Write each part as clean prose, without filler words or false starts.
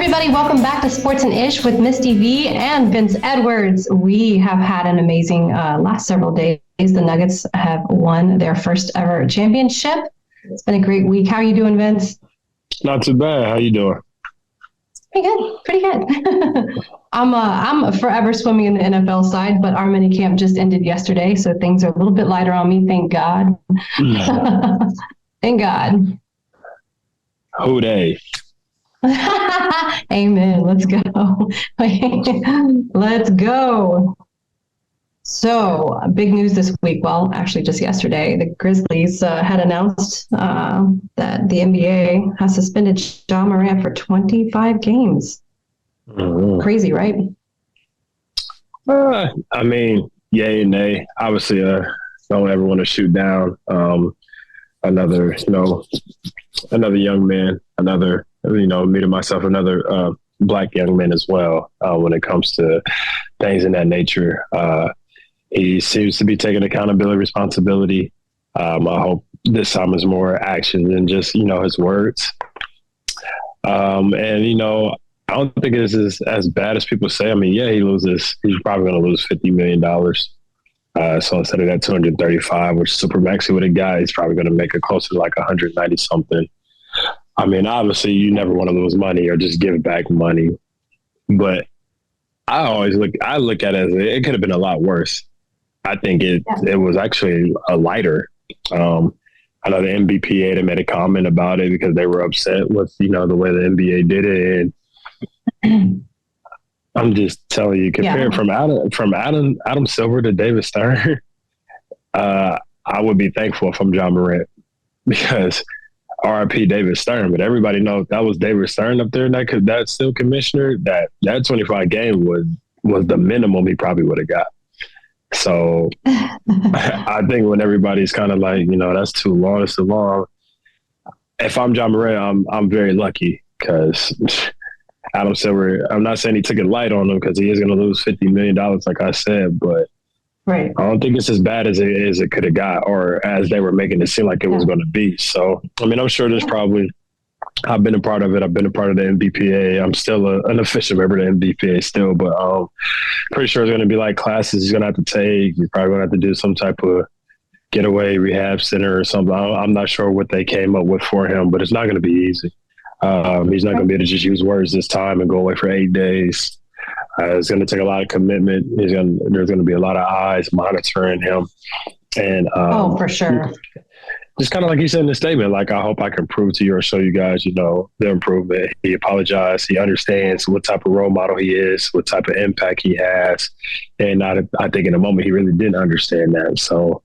everybody. Welcome back to Sports and Ish with Misty V and Vince Edwards. We have had an amazing last several days. The Nuggets have won their first ever championship. It's been a great week. How are you doing, Vince? Not too bad. How you doing? Pretty good. I'm forever swimming in the NFL side, but our mini camp just ended yesterday, so things are a little bit lighter on me. Thank God. Thank God. Who they? Amen. Let's go. Let's go. So, big news this week. Well, actually, just yesterday, the Grizzlies had announced that the NBA has suspended Ja Morant for 25 games. Mm-hmm. Crazy, right? I mean, yay and nay. Obviously, don't ever want to shoot down another young man, me to myself, another black young man as well. When it comes to things in that nature, he seems to be taking accountability, responsibility. I hope this time is more action than just his words. I don't think it's as bad as people say. I mean, yeah, he's probably going to lose $50 million. So instead of that 235, which super maxi would have got, he's probably going to make it closer to like 190 something. I mean, obviously you never want to lose money or just give back money, but I look at it as it could have been a lot worse. I think it was actually a lighter. I know the NBPA, they made a comment about it because they were upset with, the way the NBA did it. And I'm just telling you, compared from Adam Silver to David Stern, I would be thankful if I'm Ja Morant, because RIP David Stern, but everybody knows that was David Stern up there, and that still commissioner, that 25 game was the minimum he probably would have got. So I think when everybody's kind of like, that's too long, it's too long. If I'm Ja Morant, I'm very lucky, because Adam Silver, I'm not saying he took it light on him, because he is going to lose $50 million, like I said, but right. I don't think it's as bad as it could have got, or as they were making it seem like it was going to be. So, I mean, I'm sure there's probably, I've been a part of it. I've been a part of the NBPA. I'm still an official member of the NBPA still, but pretty sure it's going to be like classes he's going to have to take. He's probably going to have to do some type of getaway rehab center or something. I'm not sure what they came up with for him, but it's not going to be easy. He's not going to be able to just use words this time and go away for 8 days. It's going to take a lot of commitment. There's going to be a lot of eyes monitoring him. And for sure. Just kind of like you said in the statement, like, I hope I can prove to you or show you guys, the improvement. He apologized. He understands what type of role model he is, what type of impact he has. And I think in a moment he really didn't understand that. So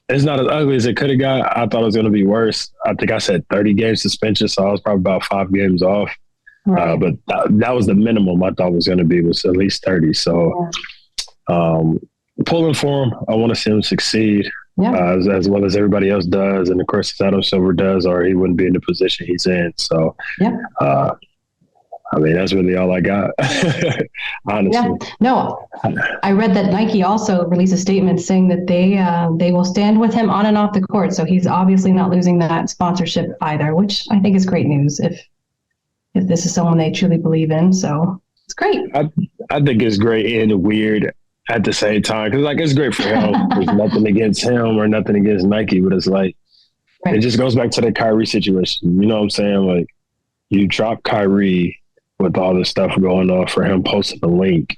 it's not as ugly as it could have got. I thought it was going to be worse. I think I said 30 game suspension, so I was probably about 5 games off. Right. But that was the minimum I thought was going to be, was at least 30. So pulling for him. I want to see him succeed as well as everybody else does. And of course, as Adam Silver does, or he wouldn't be in the position he's in. So, I mean, that's really all I got, honestly. Yeah. No, I read that Nike also released a statement saying that they will stand with him on and off the court. So he's obviously not losing that sponsorship either, which I think is great news if this is someone they truly believe in. So it's great. I think it's great and weird at the same time, because it's great for him. There's nothing against him or nothing against Nike, but it's it just goes back to the Kyrie situation. You know what I'm saying? Like, you drop Kyrie with all this stuff going on for him posting a link,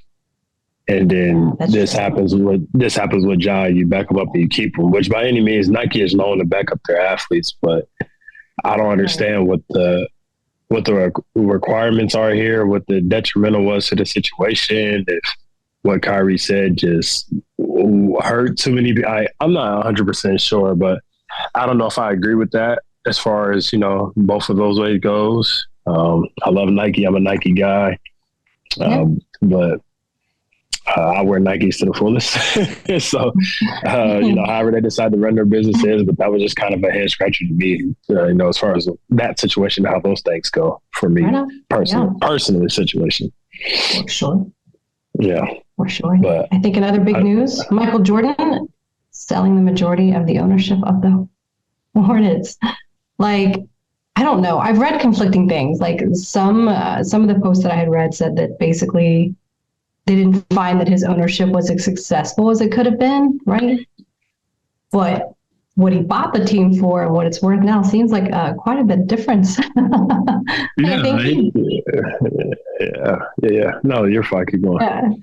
and then this happens with Ja. You back him up and you keep him, which by any means Nike is known to back up their athletes, but I don't understand what the requirements are here, what the detrimental was to the situation. If what Kyrie said just hurt too many people, I'm not 100% sure, but I don't know if I agree with that as far as, both of those ways goes. I love Nike. I'm a Nike guy. But I wear Nikes to the fullest. So, however they decide to run their businesses, but that was just kind of a head scratcher to me, as far as that situation, how those things go for me, personally situation. For sure. Yeah. For sure. But I think another big news, Michael Jordan selling the majority of the ownership of the Hornets. I I don't know. I've read conflicting things. Like some of the posts that I had read said that basically they didn't find that his ownership was as successful as it could have been, right? But what he bought the team for and what it's worth now seems like quite a bit difference. I think yeah. No, you're fine. Keep going.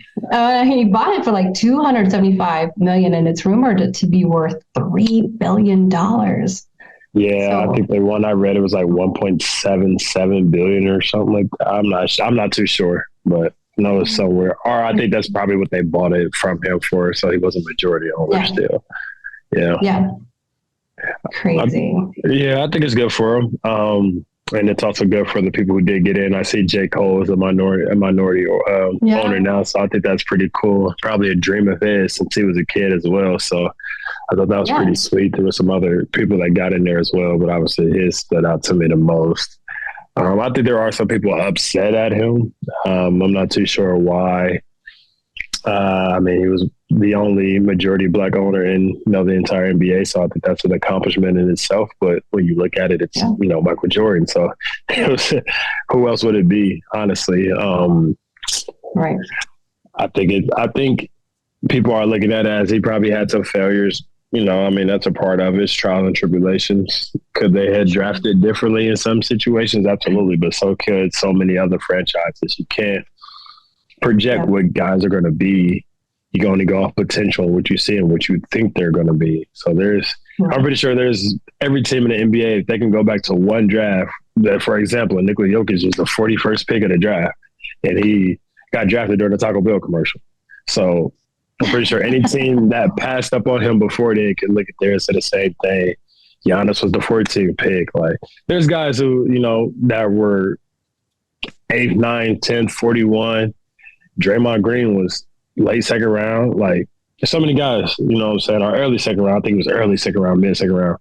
He bought it for like 275 million, and it's rumored to be worth $3 billion. Yeah, I think the one I read it was like 1.77 billion or something like that. I'm not too sure, but no, it's somewhere. Or I think that's probably what they bought it from him for, so he was a majority owner still. Yeah. Yeah. Crazy. I think it's good for him. And it's also good for the people who did get in. I see J. Cole is a minority owner now, so I think that's pretty cool. Probably a dream of his since he was a kid as well. So I thought that was pretty sweet. There were some other people that got in there as well, but obviously his stood out to me the most. I think there are some people upset at him. I'm not too sure why. I mean, he was the only majority black owner in the entire NBA, so I think that's an accomplishment in itself. But when you look at it, it's Michael Jordan. So it was, who else would it be? Honestly, right. I think people are looking at it as he probably had some failures. I mean, that's a part of his trial and tribulations. Could they have drafted differently in some situations? Absolutely, but so could so many other franchises. You can't project what guys are going to be. You can only go off potential, what you see and what you think they're going to be. So I'm pretty sure there's every team in the NBA, if they can go back to one draft, that, for example, Nikola Jokic was the 41st pick of the draft, and he got drafted during the Taco Bell commercial. So I'm pretty sure any team that passed up on him before they can look at theirs and say the same thing. Giannis was the 14th pick. Like, there's guys who, that were 8th, 9th, 10th, 41. Draymond Green was late second round. Like, there's so many guys, what I'm saying, or early second round. I think it was early second round, mid second round.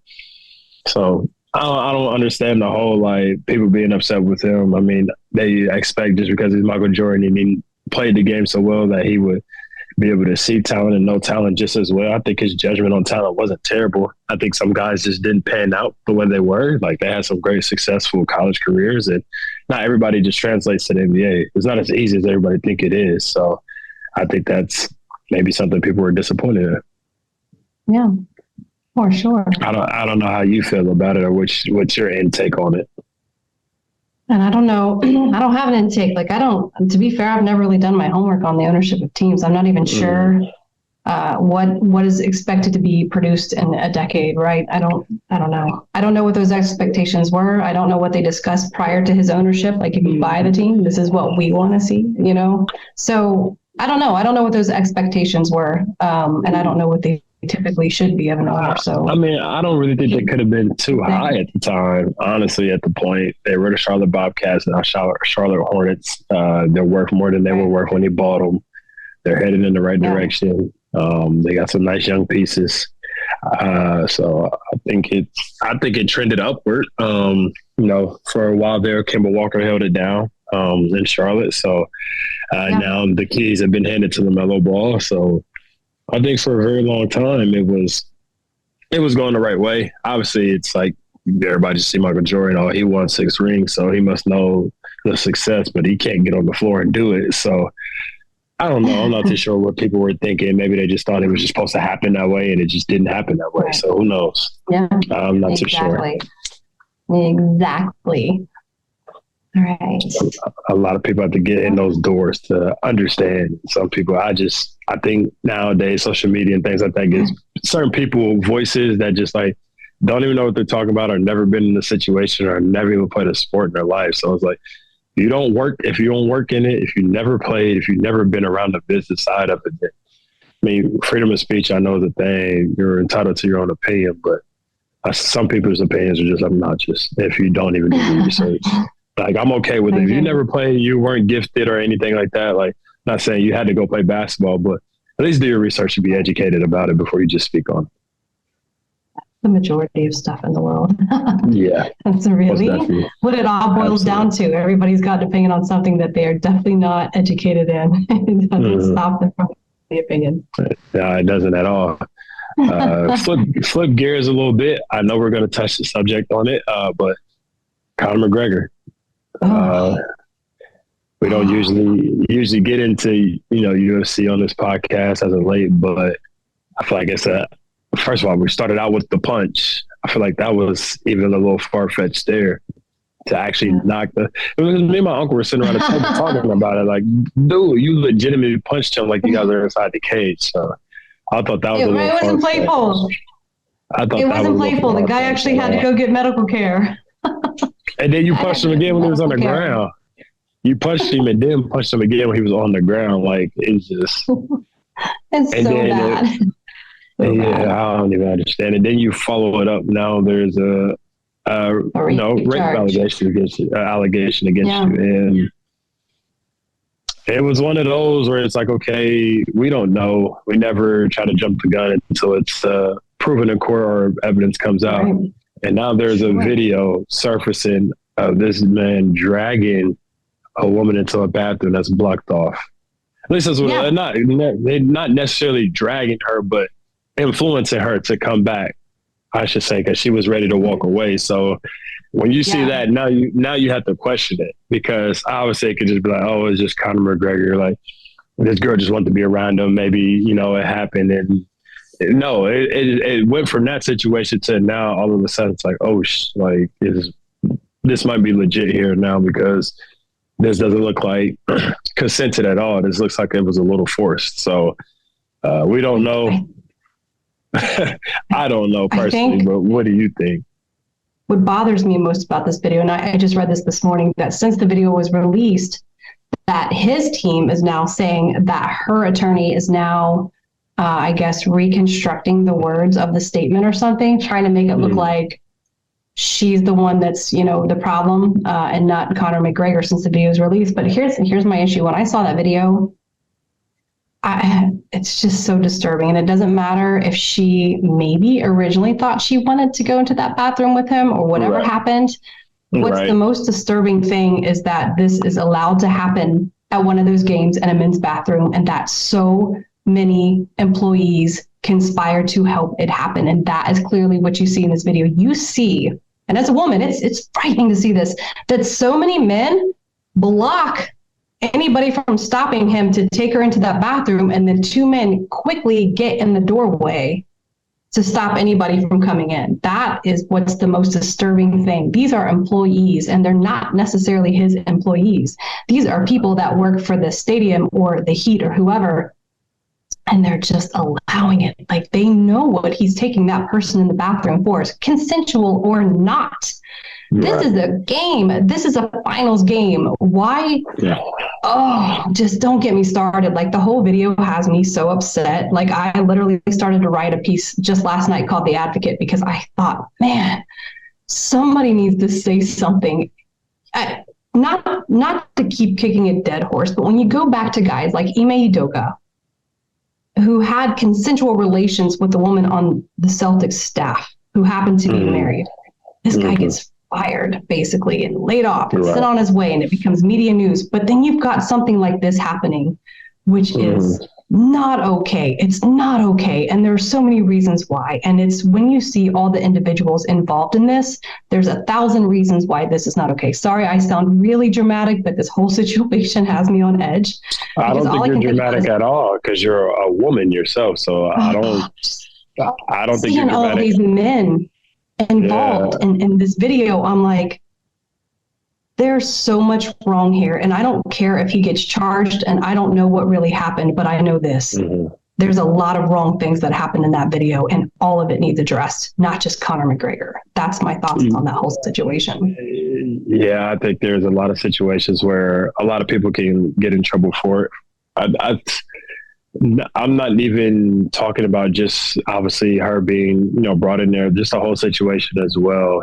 So I don't understand the whole, like, people being upset with him. I mean, they expect just because he's Michael Jordan and he played the game so well that he would be able to see talent and know talent just as well. I think his judgment on talent wasn't terrible. I think some guys just didn't pan out the way they were. Like, they had some great, successful college careers, and not everybody just translates to the NBA. It's not as easy as everybody think it is. So I think that's maybe something people were disappointed in. Yeah, for sure. I don't know how you feel about it, or what's your intake on it. And I don't know, I don't have an intake. Like, to be fair, I've never really done my homework on the ownership of teams. I'm not even sure what is expected to be produced in a decade, right? I don't know. I don't know what those expectations were. I don't know what they discussed prior to his ownership. Like, if you buy the team, this is what we want to see, So I don't know. I don't know what those expectations were. And I don't know what they typically should be of an owner. So I mean, I don't really think they could have been too high at the time. Honestly, at the point they were the Charlotte Bobcats and now Charlotte Hornets. They're worth more than they were worth when he bought them. They're headed in the right direction. They got some nice young pieces. So I think it trended upward. For a while there, Kemba Walker held it down in Charlotte. So now the keys have been handed to LaMelo Ball. So I think for a very long time it was going the right way. Obviously, it's like everybody just see Michael Jordan. Oh, he won 6 rings, so he must know the success, but he can't get on the floor and do it. So I don't know. I'm not too sure what people were thinking. Maybe they just thought it was just supposed to happen that way, and it just didn't happen that way. Right. So who knows? Yeah, I'm not too sure. Exactly. All right. A lot of people have to get in those doors to understand. Some people, I think nowadays, social media and things like that gives certain people voices that just like don't even know what they're talking about, or never been in the situation, or never even played a sport in their life. So it's like, if you don't work in it, if you never played, if you've never been around the business side of it, I mean, freedom of speech, I know is a thing. You're entitled to your own opinion, but some people's opinions are just obnoxious if you don't even do your research. Like, I'm okay with it. If you never played, you weren't gifted or anything like that, like, not saying you had to go play basketball, but at least do your research and be educated about it before you just speak on it. The majority of stuff in the world. Yeah. That's really what it all boils down to. Everybody's got an opinion on something that they are definitely not educated in. It doesn't stop them from the opinion. No, it doesn't at all. Flip gears a little bit. I know we're going to touch the subject on it, but Conor McGregor. We don't usually get into, UFC on this podcast as of late, but I feel like first of all, we started out with the punch. I feel like that was even a little far-fetched there to actually knock it was me and my uncle were sitting around the table talking about it. Like, dude, you legitimately punched him like you guys are inside the cage. So I thought that was a little It wasn't playful. It wasn't playful. The guy actually had to go get medical care. And then you punched him again when he was on the ground. You punched him and then punched him again when he was on the ground. Like, it's just... It's so bad. I don't even understand. And then you follow it up. Now there's a rape allegation against you, and it was one of those where it's like, okay, we don't know. We never try to jump the gun until it's proven in court or evidence comes out. Right. And now there's a video surfacing of this man dragging a woman into a bathroom that's blocked off. At least that's what they're not necessarily dragging her, but influencing her to come back, I should say, because she was ready to walk away. So when you see that, now you have to question it, because obviously it could just be like, oh, it's just Conor McGregor. Like, this girl just wanted to be around him. Maybe, it happened. And no, it went from that situation to now all of a sudden it's like, oh, this might be legit here now, because this doesn't look like consented at all. This looks like it was a little forced. So we don't know. I don't know personally, but what do you think? What bothers me most about this video, and I just read this morning, that since the video was released, that his team is now saying that her attorney is now, I guess, reconstructing the words of the statement or something, trying to make it look like she's the one that's, the problem, and not Conor McGregor, since the video was released. But here's my issue. When I saw that video, it's just so disturbing. And it doesn't matter if she maybe originally thought she wanted to go into that bathroom with him or whatever happened. What's the most disturbing thing is that this is allowed to happen at one of those games in a men's bathroom, and that so many employees conspire to help it happen. And that is clearly what you see in this video. You see, and as a woman, it's frightening to see this, that so many men block anybody from stopping him to take her into that bathroom, and then two men quickly get in the doorway to stop anybody from coming in. That is what's the most disturbing thing. These are employees, and they're not necessarily his employees. These are people that work for the stadium or the Heat or whoever, and they're just allowing it. Like, they know what he's taking that person in the bathroom for, consensual or not. This is a game. This is a finals game. Why? Oh, just don't get me started. Like, the whole video has me so upset. Like, I literally started to write a piece just last night called The Advocate, because I thought, man, somebody needs to say something. Not to keep kicking a dead horse, but when you go back to guys like Ime Udoka, who had consensual relations with a woman on the Celtics staff who happened to be married, this guy gets fired, basically, and laid off and sent on his way, and it becomes media news. But then you've got something like this happening, which is not okay. It's not okay. And there are so many reasons why. And it's when you see all the individuals involved in this, there's 1,000 reasons why this is not okay. Sorry, I sound really dramatic, but this whole situation has me on edge. I don't think you're dramatic at all, because you're a woman yourself. So I don't think you're dramatic. All of these men involved in this video, I'm like, there's so much wrong here. And I don't care if he gets charged, and I don't know what really happened, but I know this. There's a lot of wrong things that happened in that video, and all of it needs addressed, not just Conor McGregor. That's my thoughts on that whole situation. Yeah, I think there's a lot of situations where a lot of people can get in trouble for it. I'm not even talking about just obviously her being, brought in there, just the whole situation as well.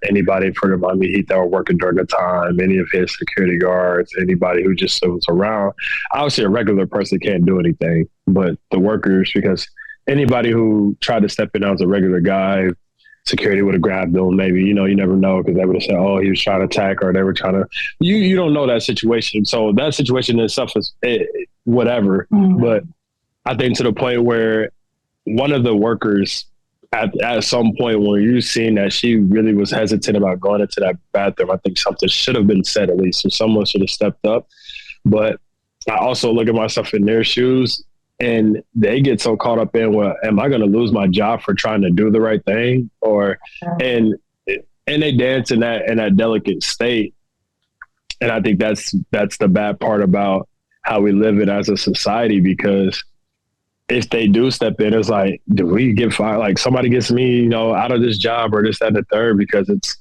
Anybody for the Miami Heat that were working during the time, any of his security guards, anybody who just was around. Obviously, a regular person can't do anything, but the workers, because anybody who tried to step in as a regular guy, security would have grabbed them. Maybe, you never know, because they would have said, oh, he was trying to attack, or they were trying to, you don't know that situation. So that situation in itself is whatever. But I think to the point where one of the workers at some point when you've seen that she really was hesitant about going into that bathroom, I think something should have been said at least, or someone should have stepped up. But I also look at myself in their shoes, and they get so caught up in, well, am I going to lose my job for trying to do the right thing? And they dance in that delicate state. And I think that's the bad part about how we live it as a society, because if they do step in, it's like, do we get fired? Like somebody gets me, out of this job or this, that, and the third, because it's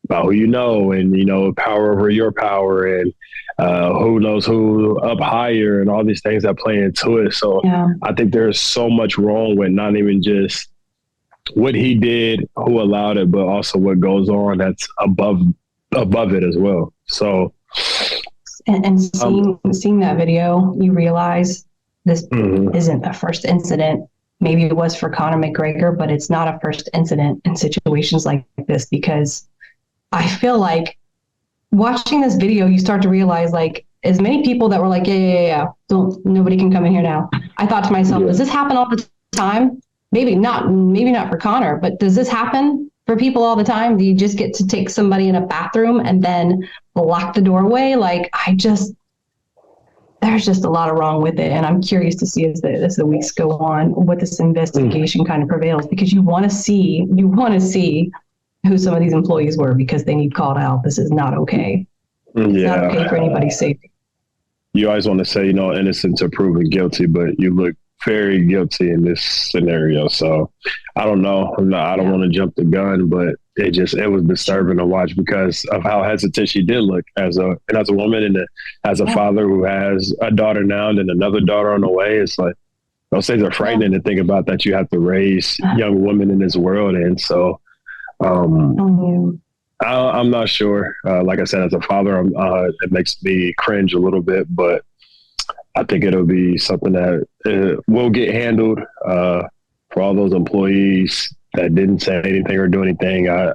about who you know, and, power over your power, and who knows who up higher, and all these things that play into it. So I think there's so much wrong with not even just what he did, who allowed it, but also what goes on that's above it as well. So, and seeing that video, you realize this isn't a first incident. Maybe it was for Conor McGregor, but it's not a first incident in situations like this, because I feel like watching this video, you start to realize, like, as many people that were like, yeah, nobody can come in here now. I thought to myself, does this happen all the time? Maybe not for Conor, but does this happen for people all the time? Do you just get to take somebody in a bathroom and then lock the doorway? Like, there's just a lot of wrong with it. And I'm curious to see as the weeks go on, what this investigation kind of prevails, because you want to see who some of these employees were, because they need called out. This is not okay. It's not okay for anybody's safety. You always want to say, innocent to proven guilty, but you look very guilty in this scenario. So I don't know. I don't want to jump the gun, but it was disturbing to watch because of how hesitant she did look as a woman, and as a father who has a daughter now and then another daughter on the way. It's like, those things are frightening to think about, that you have to raise young women in this world. And so I'm not sure. Like I said, as a father, it makes me cringe a little bit, but I think it'll be something that will get handled for all those employees that didn't say anything or do anything. I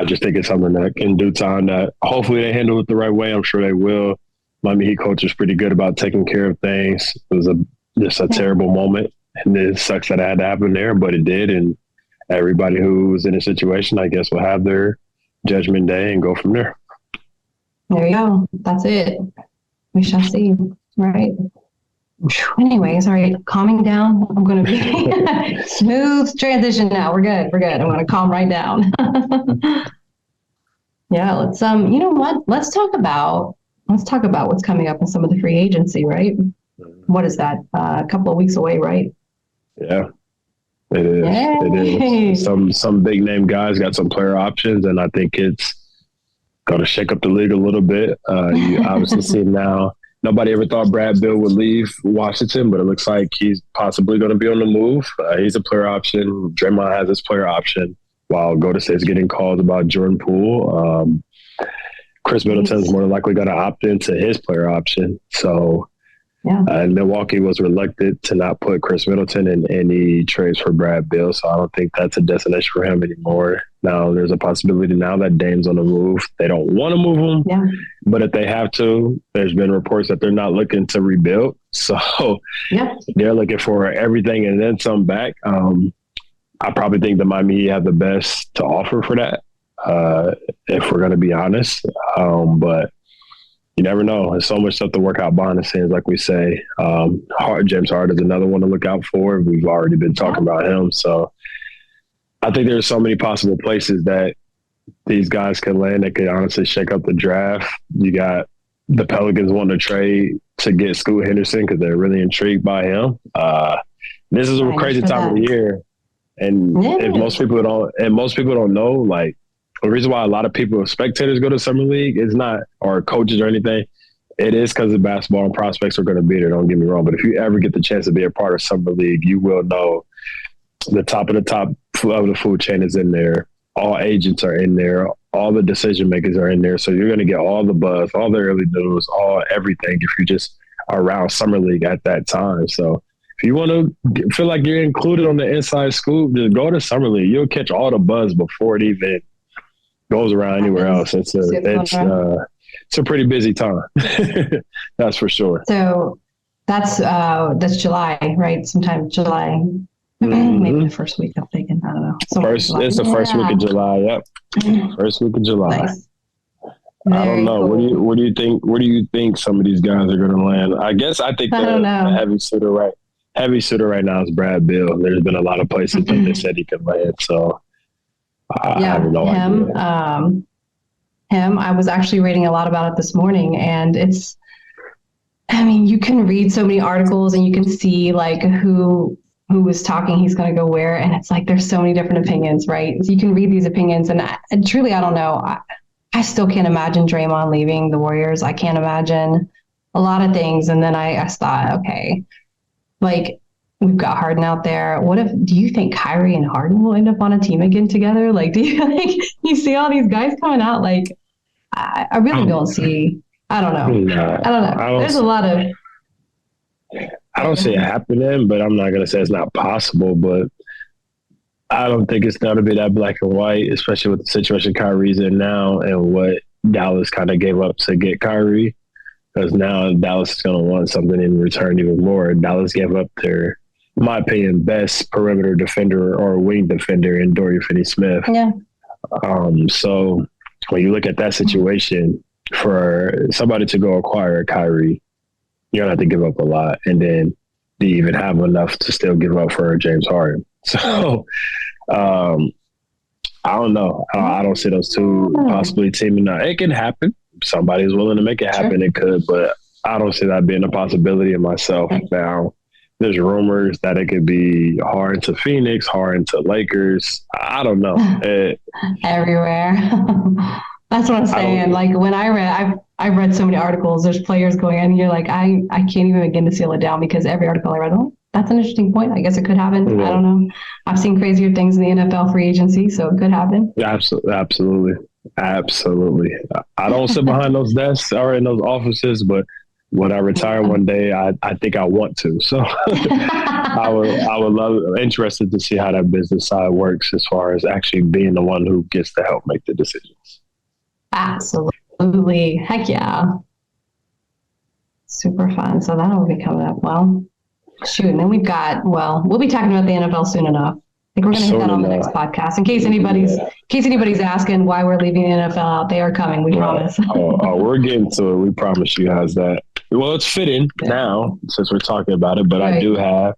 just think it's something that in due time, that hopefully they handle it the right way. I'm sure they will. Miami Heat coach is pretty good about taking care of things. It was just a terrible moment, and it sucks that it had to happen there, but it did. And everybody who's in a situation, I guess, will have their judgment day and go from there. There you go. That's it. We shall see. Right. Anyways, all right, calming down. I'm going to be smooth transition now. We're good. I'm going to calm right down. Yeah, let's you know what? Let's talk about what's coming up in some of the free agency, right? What is that? A couple of weeks away, right? Yeah. It is. Yay. It is. Some big name guys got some player options, and I think it's going to shake up the league a little bit. You obviously see now, nobody ever thought Brad Beal would leave Washington, but it looks like he's possibly going to be on the move. He's a player option. Draymond has his player option, while Golden State's getting calls about Jordan Poole. Chris Middleton's more than likely going to opt into his player option. So, and Milwaukee was reluctant to not put Chris Middleton in any trades for Brad Beal, so I don't think that's a destination for him anymore. Now, there's a possibility now that Dame's on the move. They don't want to move him, but if they have to, there's been reports that they're not looking to rebuild. So they're looking for everything and then some back. I probably think the Miami Heat have the best to offer for that, if we're going to be honest. But you never know. There's so much stuff to work out behind the scenes, like we say. James Harden is another one to look out for. We've already been talking about him. So I think there's so many possible places that these guys can land that could honestly shake up the draft. You got the Pelicans wanting to trade to get Scoot Henderson because they're really intrigued by him. This is a crazy time of the year. And if most people don't know, like, the reason why a lot of people, spectators, go to Summer League is not, or coaches or anything, it is because the basketball and prospects are going to be there, don't get me wrong. But if you ever get the chance to be a part of Summer League, you will know the top of the food chain is in there. All agents are in there. All the decision makers are in there. So you're going to get all the buzz, all the early news, everything if you just are around Summer League at that time. So if you want to feel like you're included on the inside scoop, just go to Summer League. You'll catch all the buzz before it even goes around anywhere else. It's a pretty busy time. That's for sure. So that's July, right? Sometime July, maybe the first week. I'm thinking. don't know. It's the first week of July. Yep. First week of July. Nice. I don't know. Cool. What do you think? Where do you think some of these guys are going to land? I think the heavy shooter right now is Brad Beal. There's been a lot of places that they said he could land. So I have no idea. Him. I was actually reading a lot about it this morning, and you can read so many articles and you can see like who was talking, he's going to go where, and it's like there's so many different opinions, right? So you can read these opinions, and truly, I don't know. I still can't imagine Draymond leaving the Warriors. I can't imagine a lot of things. And then I thought, okay, like we've got Harden out there. Do you think Kyrie and Harden will end up on a team again together? Like, do you see all these guys coming out? Like, I really don't see. I don't know. No, I don't know. There's a lot of. I don't see it happening, but I'm not going to say it's not possible. But I don't think it's going to be that black and white, especially with the situation Kyrie's in now and what Dallas kind of gave up to get Kyrie. Because now Dallas is going to want something in return even more. Dallas gave up their, in my opinion, best perimeter defender or wing defender in Dorian Finney-Smith. Yeah. So when you look at that situation, for somebody to go acquire Kyrie, you're going to have to give up a lot. And then do you even have enough to still give up for James Harden? So I don't know. I don't see those two possibly teaming up. It can happen. Somebody's willing to make it happen. Sure. It could, but I don't see that being a possibility in myself. Now, there's rumors that it could be Harden to Phoenix, Harden to Lakers. I don't know. Everywhere. That's what I'm saying. Like when I've read so many articles, there's players going in, and you're like, I can't even begin to seal it down because every article I read, that's an interesting point. I guess it could happen. Yeah. I don't know. I've seen crazier things in the NFL free agency, so it could happen. Absolutely. I don't sit behind those desks or in those offices, but when I retire one day, I think I want to. So I'm interested to see how that business side works as far as actually being the one who gets to help make the decisions. Absolutely. Heck yeah. Super fun. So that'll be coming up. Well, shoot. And then we'll be talking about the NFL soon enough. I think we're going to hit that on the next podcast. In case anybody's asking why we're leaving the NFL out, they are coming. We promise. We're getting to it. We promise you guys that. Well, it's fitting now since we're talking about it, but right.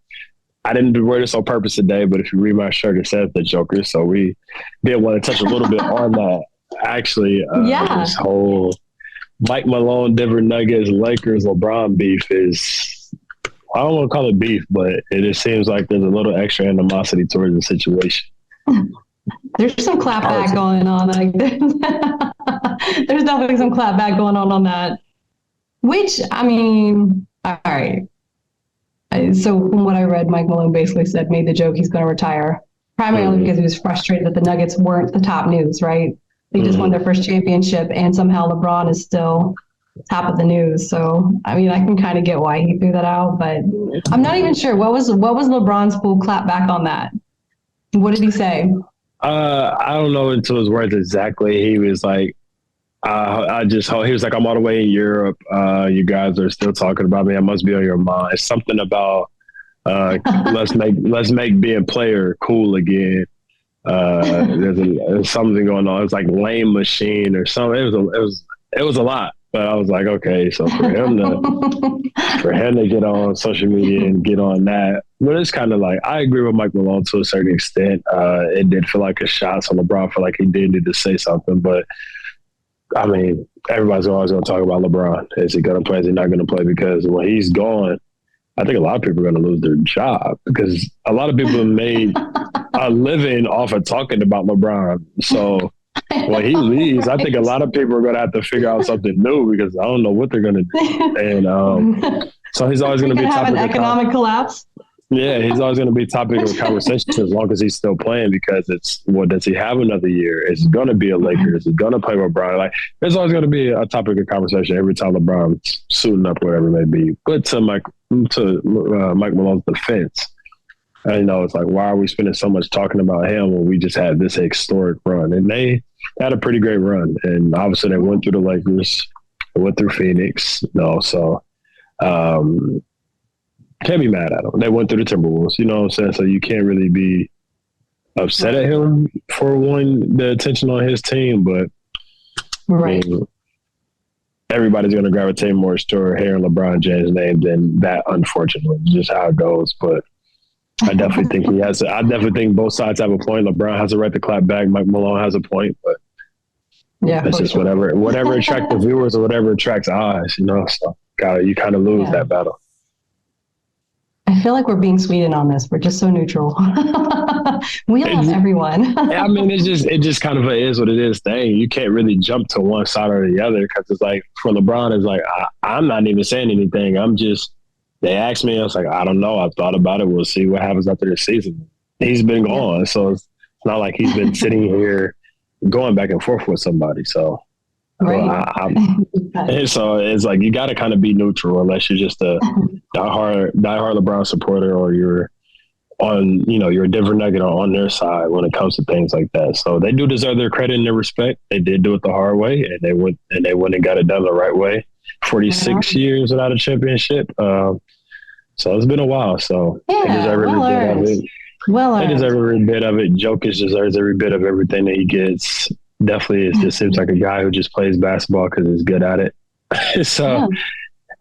I didn't wear this on purpose today, but if you read my shirt, it says the Joker. So we did want to touch a little bit on that. Actually, this whole Mike Malone, Denver Nuggets, Lakers, LeBron beef is, I don't want to call it beef, but it just seems like there's a little extra animosity towards the situation. There's some clapback going on. There's definitely some clapback going on that. Which, all right. So from what I read, Mike Malone basically made the joke he's going to retire, primarily because he was frustrated that the Nuggets weren't the top news, right? They just won their first championship, and somehow LeBron is still top of the news. So, I can kind of get why he threw that out, but I'm not even sure. What was LeBron's full clap back on that? What did he say? I don't know until his words exactly. He was like, he was like, I'm all the way in Europe. You guys are still talking about me. I must be on your mind. Something about let's make being player cool again. There's something going on. It's like lame machine or something. It was a lot, but I was like, okay, so for him to get on social media and get on that, but it's kind of like, I agree with Mike Malone to a certain extent. It did feel like a shot, so LeBron felt like he did need to say something, but everybody's always going to talk about LeBron. Is he going to play? Is he not going to play? Because when he's gone, I think a lot of people are going to lose their job because a lot of people made a living off of talking about LeBron. So when he leaves, I think a lot of people are going to have to figure out something new because I don't know what they're going to do. And so he's always going to be topic of economic collapse. Yeah, he's always going to be topic of conversation as long as he's still playing because it's, does he have another year? Is he going to be a Laker? Is he going to play with LeBron? Like, there's always going to be a topic of conversation every time LeBron's suiting up, whatever it may be. But to Mike Malone's defense, it's like, why are we spending so much talking about him when we just had this historic run? And they had a pretty great run. And obviously they went through the Lakers, they went through Phoenix, so can't be mad at them. They went through the Timberwolves, you know what I'm saying? So you can't really be upset at him for wanting the attention on his team, but Right. I mean, everybody's going to gravitate more toward hearing LeBron James' name than that, unfortunately. Just how it goes. But I definitely think he has. I definitely think both sides have a point. LeBron has a right to clap back. Mike Malone has a point, but Yeah, it's just sure. whatever attracts the viewers or whatever attracts eyes. So you kind of lose that battle. I feel like we're being Sweden on this. We're just so neutral. We love everyone. I mean, it just kind of is what it is thing. You can't really jump to one side or the other because it's like for LeBron, it's like I'm not even saying anything. They asked me, I was like, I don't know. I've thought about it. We'll see what happens after the season. He's been gone, so it's not like he's been sitting here going back and forth with somebody. So. Right. So it's like you got to kind of be neutral unless you're just a diehard LeBron supporter or you're on, you're a Denver Nugget on their side when it comes to things like that. So they do deserve their credit and their respect. They did do it the hard way, and they went and got it done the right way. 46 years without a championship. So it's been a while. So they deserve every bit of it. They deserve every bit of it. Jokic deserves every bit of everything that he gets. Definitely, it just seems like a guy who just plays basketball because he's good at it. So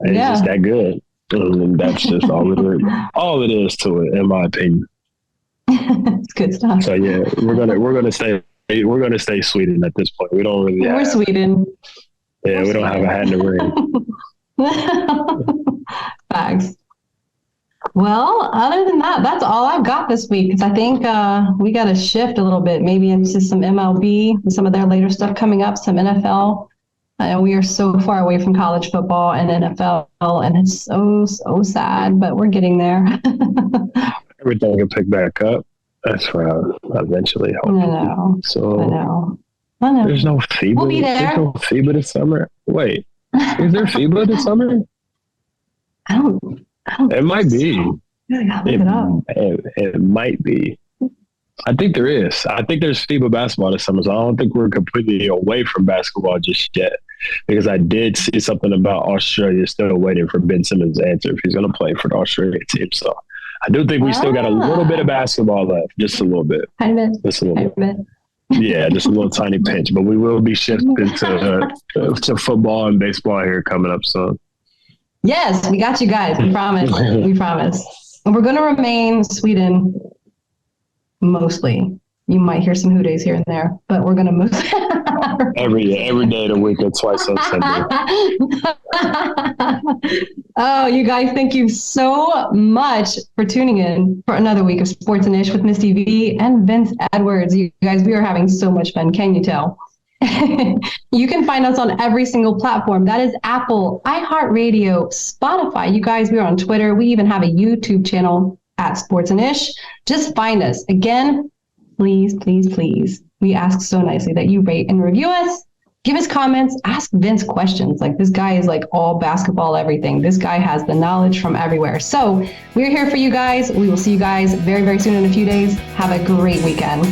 it's just that good. And that's just all it is to it, in my opinion. It's good stuff. So yeah, we're gonna stay Sweden at this point. We don't really. We're Sweden. Yeah, we don't have a hat in the ring. Facts. Well, other than that, that's all I've got this week. Because I think we got to shift a little bit, maybe into some MLB and some of their later stuff coming up, some NFL. And we are so far away from college football and NFL, and it's so sad, but we're getting there. Everything can pick back up. That's where I eventually hope. I know. So I know. There's no FIBA. We'll be there. There's no FIBA this summer. Wait, is there FIBA this summer? I don't it might be. It might be. I think there is. I think there's FIBA basketball this summer, so I don't think we're completely away from basketball just yet. Because I did see something about Australia still waiting for Ben Simmons' answer if he's going to play for the Australia team. So I do think we still got a little bit of basketball left, just a little bit. Just a little bit. Yeah, just a little tiny pinch. But we will be shifting to football and baseball here coming up soon. Yes, we got you guys. We promise. We promise. And we're going to remain Sweden mostly. You might hear some hoodays here and there, but we're going to move. every day of the week and twice on Sunday. Oh, you guys, thank you so much for tuning in for another week of Sports and Ish with Misty V and Vince Edwards. You guys, we are having so much fun. Can you tell? You can find us on every single platform. That is Apple, iHeartRadio, Spotify. You guys, we're on Twitter. We even have a YouTube channel at Sports and Ish. Just find us. Again, please, please, please. We ask so nicely that you rate and review us. Give us comments. Ask Vince questions. Like, this guy is like all basketball, everything. This guy has the knowledge from everywhere. So we're here for you guys. We will see you guys very, very soon in a few days. Have a great weekend.